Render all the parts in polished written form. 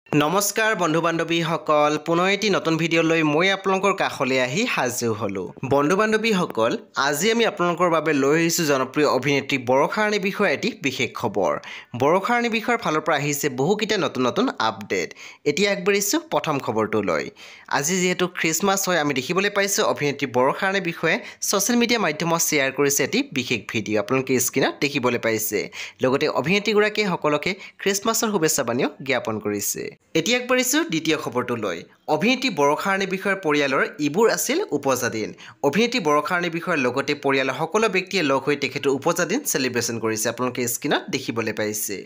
নমস্কাৰ বন্ধু বান্ধৱীসকল, পুনৰ এটি নতুন ভিডিঅ'লৈ মই আপোনালোকৰ কাষলৈ আহি হাজিৰ হ'লোঁ। বন্ধু বান্ধৱীসকল, আজি আমি আপোনালোকৰ বাবে লৈ আহিছোঁ জনপ্ৰিয় অভিনেত্ৰী বৰষা ৰাণীৰ বিষয়ে এটি বিশেষ খবৰ। বৰষা ৰাণীৰ বিষয়ৰ ফালৰ পৰা আহিছে বহুকেইটা নতুন নতুন আপডেট। এতিয়া আগবাঢ়িছোঁ প্ৰথম খবৰটোলৈ। আজি যিহেতু খ্ৰীষ্টমাছ হয়, আমি দেখিবলৈ পাইছোঁ অভিনেত্ৰী বৰষা ৰাণীৰ বিষয়ে ছ'চিয়েল মিডিয়া মাধ্যমত শ্বেয়াৰ কৰিছে এটি বিশেষ ভিডিঅ'। আপোনালোকে স্ক্ৰীনত দেখিবলৈ পাইছে। লগতে অভিনেত্ৰীগৰাকীয়ে সকলোকে খ্ৰীষ্টমাছৰ শুভেচ্ছা বাণীও জ্ঞাপন কৰিছে। এতিয়া আগবাঢ়িছোঁ দ্বিতীয় খবৰটোলৈ। অভিনেত্ৰী বৰষা ৰাণীৰ বিষয়ৰ পৰিয়ালৰ ইবোৰ আছিল উপজা দিন। অভিনেত্ৰী বৰষা ৰাণীৰ বিষয়ৰ লগতে পৰিয়ালৰ সকলো ব্যক্তিয়ে লগ হৈ তেখেতৰ উপজা দিন চেলিব্ৰেশ্যন কৰিছে। আপোনালোকে স্ক্ৰীনত দেখিবলৈ পাইছে।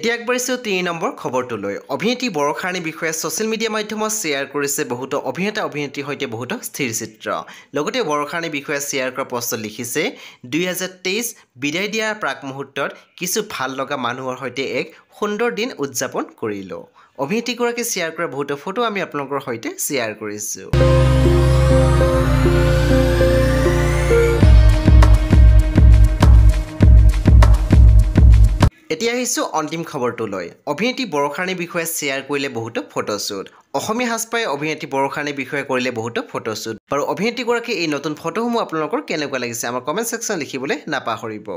এতিয়া আগবাঢ়িছোঁ ৩ নম্বৰ খবৰটোলৈ। অভিনেত্ৰী বৰষা ৰাণীৰ বিষয়ে ছ'চিয়েল মিডিয়া মাধ্যমত শ্বেয়াৰ কৰিছে বহুতো অভিনেতা অভিনেত্ৰীৰ সৈতে বহুতো স্থিৰ চিত্ৰ। লগতে বৰষা ৰাণীৰ বিষয়ে শ্বেয়াৰ কৰা পষ্টত লিখিছে, 2023 বিদায় দিয়াৰ প্ৰাক মুহূৰ্তত কিছু ভাল লগা মানুহৰ সৈতে এক সুন্দৰ দিন উদযাপন কৰিলোঁ। অভিনেত্ৰীগৰাকীয়ে শ্বেয়াৰ কৰা বহুতো ফটো আমি আপোনালোকৰ সৈতে শ্বেয়াৰ কৰিছোঁ। এতিয়া আহিছোঁ অন্তিম খবৰটোলৈ। অভিনেত্ৰী বৰষা ৰাণীৰ বিষয়ে শ্বেয়াৰ কৰিলে বহুতো ফটোশ্বুট। অসমীয়া সাজপাৰে অভিনেত্ৰী বৰষা ৰাণীৰ বিষয়ে কৰিলে বহুতো ফটোশ্বুট। বাৰু অভিনেত্ৰীগৰাকীৰ এই নতুন ফটোসমূহ আপোনালোকৰ কেনেকুৱা লাগিছে আমাৰ কমেণ্ট ছেকশ্যনত লিখিবলৈ নাপাহৰিব।